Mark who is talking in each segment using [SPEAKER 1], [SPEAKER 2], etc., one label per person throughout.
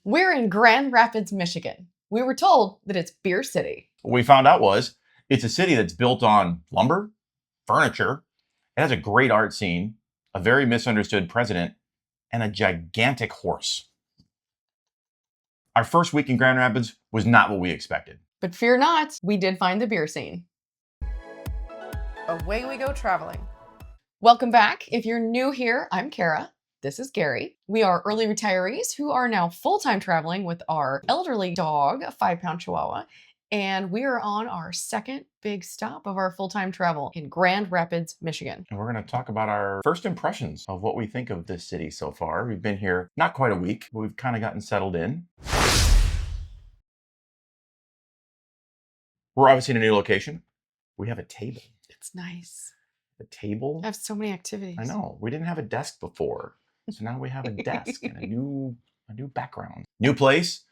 [SPEAKER 1] We're in Grand Rapids, Michigan. We were told that it's Beer City.
[SPEAKER 2] What we found out was it's a city that's built on lumber, furniture. It has a great art scene, a very misunderstood president, and a gigantic horse. Our first week in Grand Rapids was not what we expected.
[SPEAKER 1] But fear not, we did find the beer scene. Away we go traveling. Welcome back. If you're new here, I'm Kara. This is Gary. We are early retirees who are now full-time traveling with our elderly dog, a 5-pound Chihuahua. And we are on our second big stop of our full-time travel in Grand Rapids, Michigan.
[SPEAKER 2] And we're going to talk about our first impressions of what we think of this city so far. We've been here not quite a week, but we've kind of gotten settled in. We're obviously in a new location. We have a table.
[SPEAKER 1] It's nice.
[SPEAKER 2] A table?
[SPEAKER 1] I have so many activities.
[SPEAKER 2] I know. We didn't have a desk before. So now we have a desk and a new background. New place.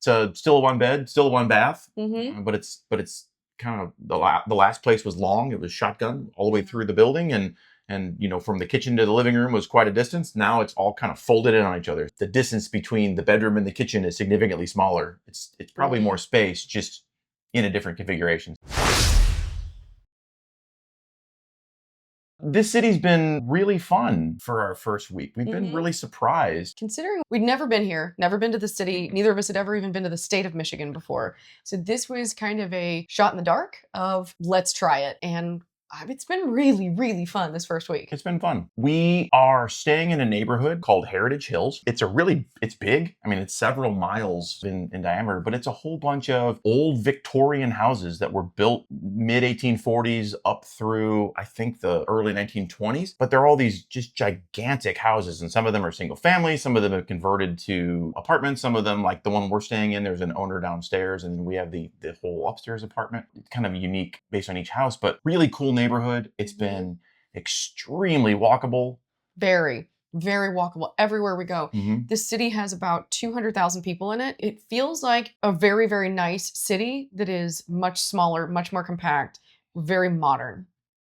[SPEAKER 2] It's still a one bed, still a one bath, but it's kind of the last place was long. It was shotgun all the way through the building, and you know, from the kitchen to the living room was quite a distance. Now it's all kind of folded in on each other. The distance between the bedroom and the kitchen is significantly smaller. It's probably more space, just in a different configuration. This city's been really fun for our first week. We've been really surprised.
[SPEAKER 1] Considering we'd never been here, never been to the city, neither of us had ever even been to the state of Michigan before. So this was kind of a shot in the dark of let's try it. And it's been really, really fun this first week.
[SPEAKER 2] It's been fun. We are staying in a neighborhood called Heritage Hills. It's big. I mean, it's several miles in diameter, but it's a whole bunch of old Victorian houses that were built mid-1840s up through, I think, the early 1920s. But they're all these just gigantic houses, and some of them are single family. Some of them have converted to apartments. Some of them, like the one we're staying in, there's an owner downstairs, and then we have the whole upstairs apartment. It's kind of unique based on each house, but really cool neighborhood. It's been extremely walkable.
[SPEAKER 1] Very, very walkable everywhere we go. This city has about 200,000 people in it. It feels like a very, very nice city that is much smaller, much more compact, very modern.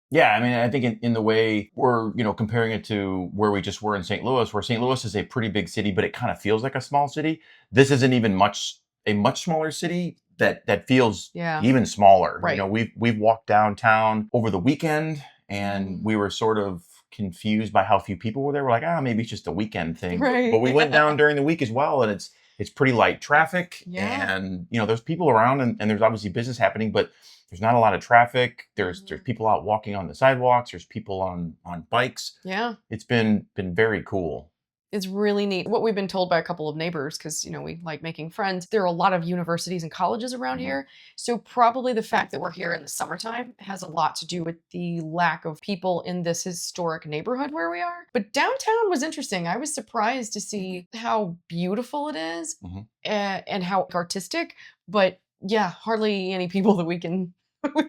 [SPEAKER 2] Yeah, I mean, I think in the way we're, comparing it to where we just were in St. Louis, where St. Louis is a pretty big city, but it kind of feels like a small city. This isn't even a much smaller city that feels even smaller.
[SPEAKER 1] Right.
[SPEAKER 2] We've walked downtown over the weekend, and we were sort of confused by how few people were there. We're like, maybe it's just a weekend thing.
[SPEAKER 1] Right.
[SPEAKER 2] But we went down during the week as well, and it's pretty light traffic.
[SPEAKER 1] Yeah.
[SPEAKER 2] And there's people around, and there's obviously business happening, but there's not a lot of traffic. There's people out walking on the sidewalks. There's people on bikes.
[SPEAKER 1] Yeah.
[SPEAKER 2] It's been very cool.
[SPEAKER 1] It's really neat. What we've been told by a couple of neighbors, because, we like making friends, there are a lot of universities and colleges around here. So probably the fact that we're here in the summertime has a lot to do with the lack of people in this historic neighborhood where we are. But downtown was interesting. I was surprised to see how beautiful it is and how artistic. But yeah, hardly any people that we can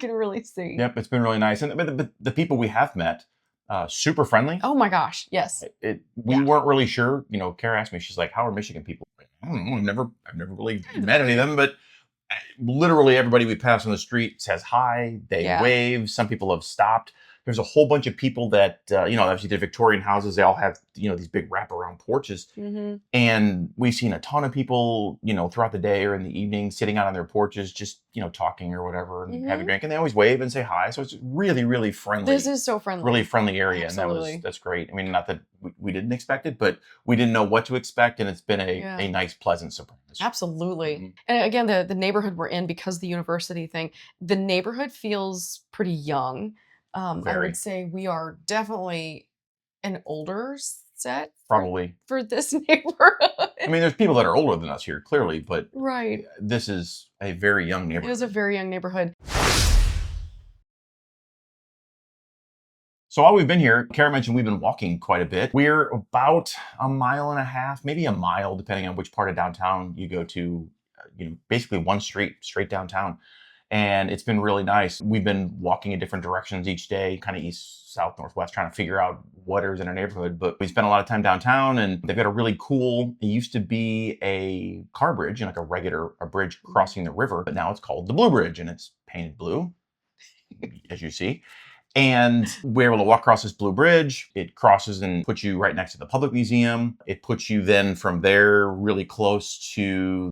[SPEAKER 1] really see.
[SPEAKER 2] Yep, it's been really nice. And the people we have met, super friendly.
[SPEAKER 1] Oh my gosh, yes.
[SPEAKER 2] We weren't really sure. Kara asked me, she's like, how are Michigan people? I don't know. I've never really met any of them, but literally everybody we pass on the street says hi. They wave. Some people have stopped. There's a whole bunch of people that, obviously the Victorian houses, they all have, these big wraparound porches. And we've seen a ton of people, throughout the day or in the evening sitting out on their porches, just, talking or whatever and having a drink. And they always wave and say hi. So it's really, really friendly.
[SPEAKER 1] This is so friendly.
[SPEAKER 2] Really friendly area.
[SPEAKER 1] Absolutely.
[SPEAKER 2] And that's great. I mean, not that we didn't expect it, but we didn't know what to expect. And it's been a nice, pleasant surprise.
[SPEAKER 1] Absolutely. And again, the neighborhood we're in, because of the university thing, the neighborhood feels pretty young. I would say we are definitely an older set
[SPEAKER 2] probably
[SPEAKER 1] for this neighborhood.
[SPEAKER 2] I mean, there's people that are older than us here, clearly, but
[SPEAKER 1] right.
[SPEAKER 2] This is a very young neighborhood.
[SPEAKER 1] It is a very young neighborhood.
[SPEAKER 2] So while we've been here, Kara mentioned we've been walking quite a bit. We're about 1.5 miles, maybe a mile, depending on which part of downtown you go to, basically one street straight downtown. And it's been really nice. We've been walking in different directions each day, kind of east, south, northwest, trying to figure out what is in our neighborhood. But we spent a lot of time downtown, and they've got a really cool, it used to be a car bridge, like a bridge crossing the river, but now it's called the Blue Bridge, and it's painted blue, as you see. And we're able to walk across this blue bridge. It crosses and puts you right next to the public museum. It puts you then from there really close to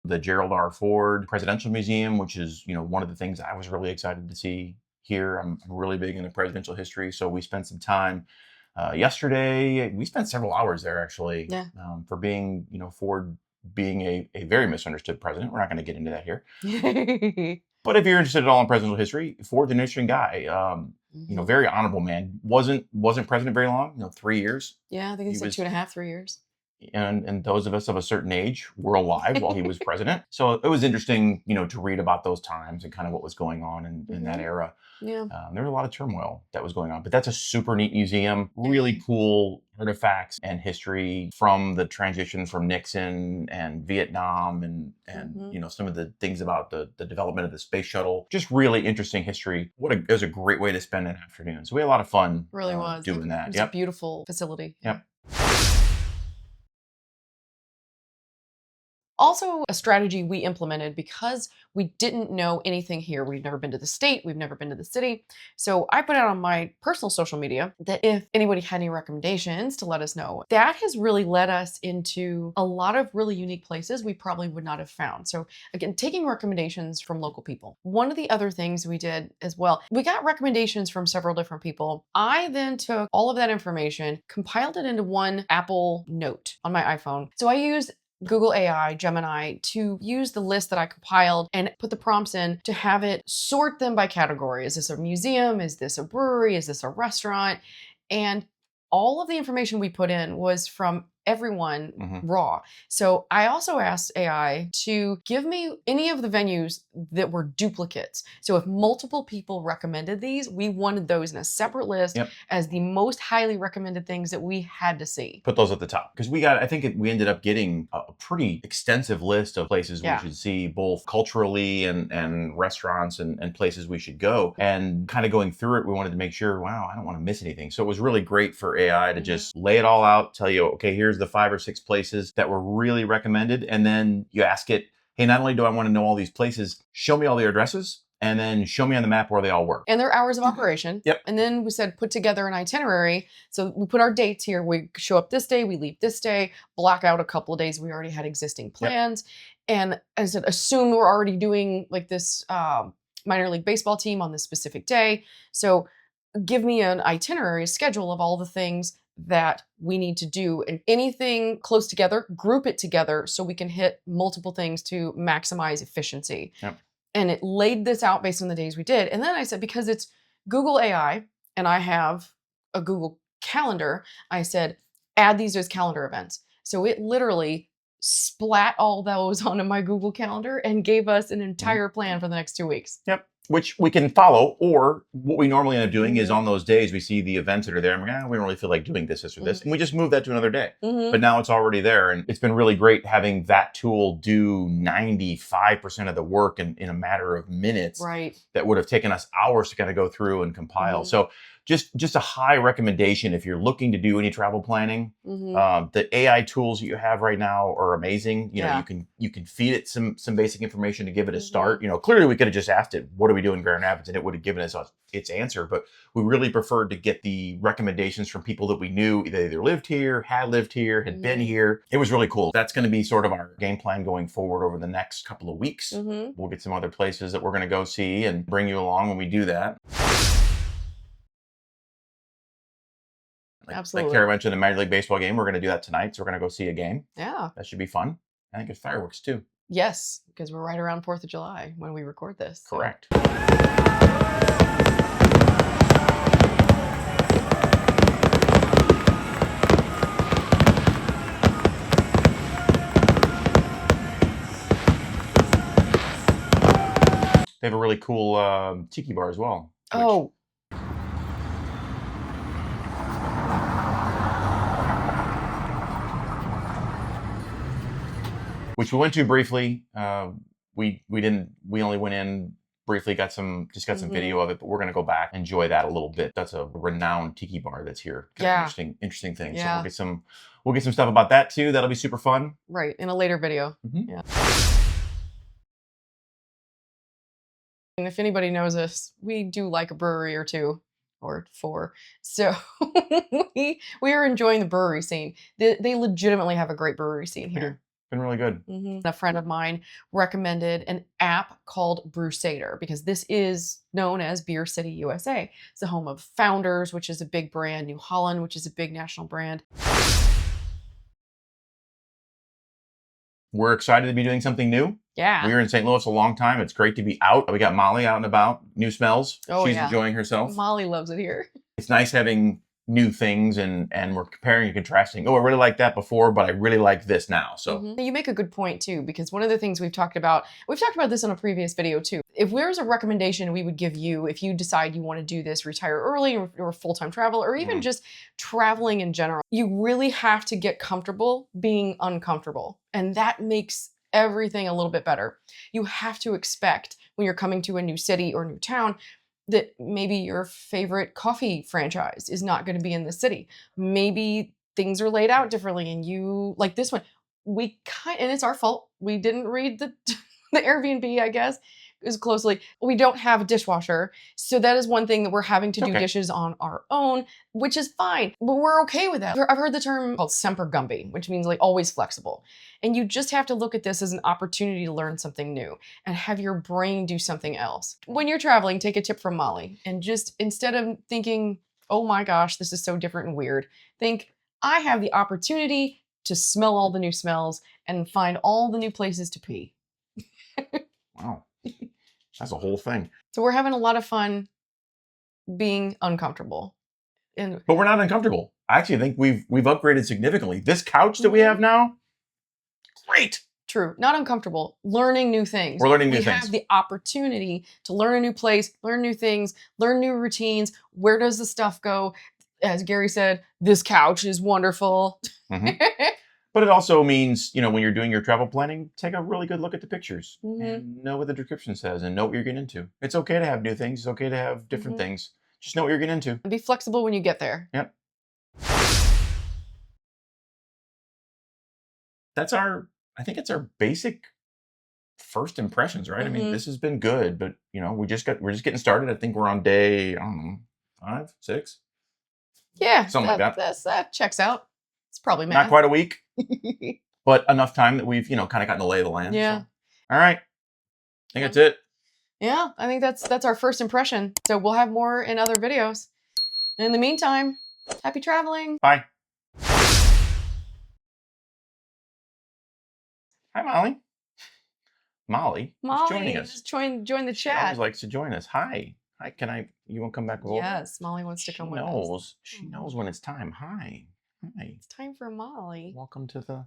[SPEAKER 2] the Gerald R. Ford Presidential Museum, which is, one of the things I was really excited to see here. I'm really big into presidential history, so we spent some time yesterday. We spent several hours there, actually,
[SPEAKER 1] Yeah.
[SPEAKER 2] for being, Ford being a very misunderstood president. We're not going to get into that here. But if you're interested at all in presidential history, Ford's an interesting guy. Very honorable man. Wasn't president very long. 3 years.
[SPEAKER 1] Yeah, I think he said 2.5, 3 years.
[SPEAKER 2] And those of us of a certain age were alive while he was president. So it was interesting, to read about those times and kind of what was going on in that era.
[SPEAKER 1] Yeah.
[SPEAKER 2] There was a lot of turmoil that was going on, but that's a super neat museum. Really cool artifacts and history from the transition from Nixon and Vietnam and some of the things about the development of the space shuttle. Just really interesting history. It was a great way to spend an afternoon. So we had a lot of fun.
[SPEAKER 1] Really was
[SPEAKER 2] doing that.
[SPEAKER 1] It was a beautiful facility.
[SPEAKER 2] Yep.
[SPEAKER 1] Also, a strategy we implemented because we didn't know anything here. We've never been to the state. We've never been to the city. So I put out on my personal social media that if anybody had any recommendations to let us know. That has really led us into a lot of really unique places we probably would not have found. So again, taking recommendations from local people. One of the other things we did as well, we got recommendations from several different people. I then took all of that information, compiled it into one Apple Note on my iPhone. So I used Google AI, Gemini, to use the list that I compiled and put the prompts in to have it sort them by category. Is this a museum? Is this a brewery? Is this a restaurant? And all of the information we put in was from everyone raw. So I also asked AI to give me any of the venues that were duplicates. So if multiple people recommended these, we wanted those in a separate list as the most highly recommended things that we had to see.
[SPEAKER 2] Put those at the top because we ended up getting a pretty extensive list of places we should see, both culturally and restaurants and places we should go. And kind of going through it, we wanted to make sure, wow, I don't want to miss anything. So it was really great for AI to just lay it all out, tell you, okay, here's the 5 or 6 places that were really recommended. And then you ask it, hey, not only do I want to know all these places, show me all their addresses and then show me on the map where they all were.
[SPEAKER 1] And their hours of operation.
[SPEAKER 2] Yep.
[SPEAKER 1] And then we said, put together an itinerary. So we put our dates here. We show up this day, we leave this day, block out a couple of days. We already had existing plans. And I said, assume we're already doing like this minor league baseball team on this specific day. So give me an itinerary, a schedule of all the things that we need to do, and anything close together, group it together so we can hit multiple things to maximize efficiency.
[SPEAKER 2] Yep.
[SPEAKER 1] And it laid this out based on the days we did. And then I said, because it's Google AI and I have a Google Calendar, I said, add these as calendar events. So it literally splat all those onto my Google Calendar and gave us an entire plan for the next 2 weeks.
[SPEAKER 2] Yep. Which we can follow, or what we normally end up doing is on those days we see the events that are there. I'm like, we don't really feel like doing this or this. And we just move that to another day. But now it's already there. And it's been really great having that tool do 95% of the work in a matter of minutes.
[SPEAKER 1] Right.
[SPEAKER 2] That would have taken us hours to kind of go through and compile. So just a high recommendation if you're looking to do any travel planning. The AI tools that you have right now are amazing. You can feed it some basic information to give it a start. Clearly we could have just asked it, what do we do in Grand Rapids? And it would have given us its answer. But we really preferred to get the recommendations from people that we knew they either lived here, had been here. It was really cool. That's going to be sort of our game plan going forward over the next couple of weeks. We'll get some other places that we're going to go see and bring you along when we do that.
[SPEAKER 1] Absolutely.
[SPEAKER 2] Like Kara mentioned, the Minor League Baseball game, we're going to do that tonight. So we're going to go see a game.
[SPEAKER 1] Yeah.
[SPEAKER 2] That should be fun. I think it's fireworks too.
[SPEAKER 1] Yes, because we're right around 4th of July when we record this.
[SPEAKER 2] Correct. They have a really cool Tiki bar as well.
[SPEAKER 1] Oh.
[SPEAKER 2] Which we went to briefly. We only went in briefly, got some video of it, but we're gonna go back, enjoy that a little bit. That's a renowned tiki bar that's here. Kind of interesting thing.
[SPEAKER 1] Yeah.
[SPEAKER 2] So we'll get some stuff about that too. That'll be super fun.
[SPEAKER 1] Right, in a later video. Yeah. And if anybody knows us, we do like a brewery or two or four. So we are enjoying the brewery scene. They legitimately have a great brewery scene here.
[SPEAKER 2] Been really good.
[SPEAKER 1] A friend of mine recommended an app called Brewsader because this is known as Beer City, USA. It's the home of Founders, which is a big brand, New Holland, which is a big national brand.
[SPEAKER 2] We're excited to be doing something new.
[SPEAKER 1] Yeah.
[SPEAKER 2] We were in St. Louis a long time. It's great to be out. We got Molly out and about. New smells.
[SPEAKER 1] Oh,
[SPEAKER 2] She's
[SPEAKER 1] yeah.
[SPEAKER 2] enjoying herself.
[SPEAKER 1] Molly loves it here.
[SPEAKER 2] It's nice having new things and we're comparing and contrasting. Oh, I really liked that before, but I really like this now. So
[SPEAKER 1] You make a good point too, because one of the things we've talked about this in a previous video too. If there's a recommendation we would give you, if you decide you want to do this, retire early or full-time travel, or even just traveling in general, you really have to get comfortable being uncomfortable. And that makes everything a little bit better. You have to expect when you're coming to a new city or new town that maybe your favorite coffee franchise is not going to be in the city. Maybe things are laid out differently and you, like this one, and it's our fault. We didn't read the Airbnb, I guess, as closely. We don't have a dishwasher. So that is one thing that we're having to do dishes on our own, which is fine, but we're okay with that. I've heard the term called Semper Gumby, which means like always flexible. And you just have to look at this as an opportunity to learn something new and have your brain do something else. When you're traveling, take a tip from Molly and just instead of thinking, oh my gosh, this is so different and weird, think, I have the opportunity to smell all the new smells and find all the new places to pee.
[SPEAKER 2] Wow. That's a whole thing.
[SPEAKER 1] So we're having a lot of fun being uncomfortable.
[SPEAKER 2] But we're not uncomfortable. I actually think we've upgraded significantly. This couch that we have now, great.
[SPEAKER 1] True. Not uncomfortable. Learning new things.
[SPEAKER 2] We're learning new things.
[SPEAKER 1] We have the opportunity to learn a new place, learn new things, learn new routines. Where does the stuff go? As Gary said, this couch is wonderful.
[SPEAKER 2] But it also means, when you're doing your travel planning, take a really good look at the pictures and know what the description says and know what you're getting into. It's okay to have new things. It's okay to have different things. Just know what you're getting into.
[SPEAKER 1] And be flexible when you get there.
[SPEAKER 2] Yep. I think it's our basic first impressions, right? I mean, this has been good, but we're just getting started. I think we're on day, I don't know, 5, 6.
[SPEAKER 1] Yeah.
[SPEAKER 2] Something like that.
[SPEAKER 1] That checks out. It's probably math.
[SPEAKER 2] Not quite a week, but enough time that we've, kind of gotten the lay of the land.
[SPEAKER 1] Yeah.
[SPEAKER 2] So. All right. I think that's it.
[SPEAKER 1] Yeah, I think that's our first impression. So we'll have more in other videos. And in the meantime, happy traveling.
[SPEAKER 2] Bye. Hi, Molly. Molly is joining us.
[SPEAKER 1] Just join the
[SPEAKER 2] She
[SPEAKER 1] chat.
[SPEAKER 2] always likes to join us. Hi. You want to come back over?
[SPEAKER 1] Yes, Molly wants to come with us.
[SPEAKER 2] She knows when it's time. Hi.
[SPEAKER 1] It's time for Molly.
[SPEAKER 2] Welcome to the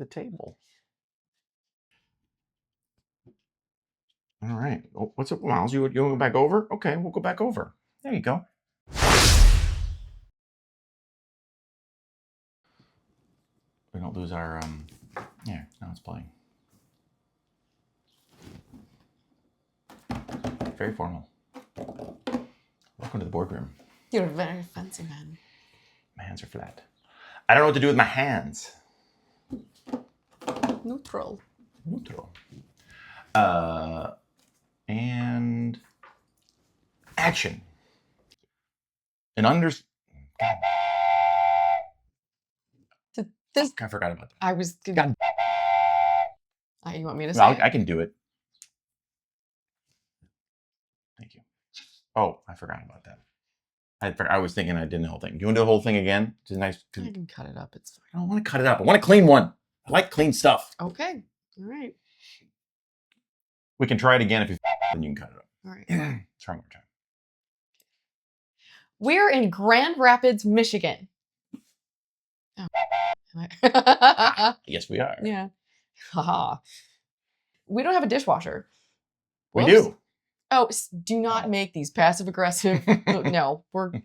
[SPEAKER 2] table. All right. Oh, what's up, Miles? You want to go back over? Okay, we'll go back over. There you go. We don't lose our yeah, now it's playing. Very formal. Welcome to the boardroom.
[SPEAKER 1] You're a very fancy man.
[SPEAKER 2] My hands are flat. I don't know what to do with my hands.
[SPEAKER 1] Neutral.
[SPEAKER 2] And action. I forgot about that.
[SPEAKER 1] I was.
[SPEAKER 2] God.
[SPEAKER 1] You want me to say?
[SPEAKER 2] I can do it. Thank you. Oh, I forgot about that. I was thinking I did the whole thing. Do you want to do the whole thing again? It's nice.
[SPEAKER 1] I can cut it up. It's fine.
[SPEAKER 2] I don't want to cut it up. I want a clean one. I like clean stuff.
[SPEAKER 1] Okay. All right.
[SPEAKER 2] We can try it again if you then you can cut it up.
[SPEAKER 1] All right.
[SPEAKER 2] Try one more time.
[SPEAKER 1] We're in Grand Rapids, Michigan. Oh.
[SPEAKER 2] Yes, we are.
[SPEAKER 1] Yeah. Haha. We don't have a dishwasher.
[SPEAKER 2] We
[SPEAKER 1] Whoops.
[SPEAKER 2] do.
[SPEAKER 1] Oh, do not make these passive aggressive. No, I'm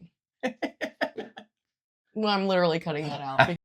[SPEAKER 1] literally cutting that out.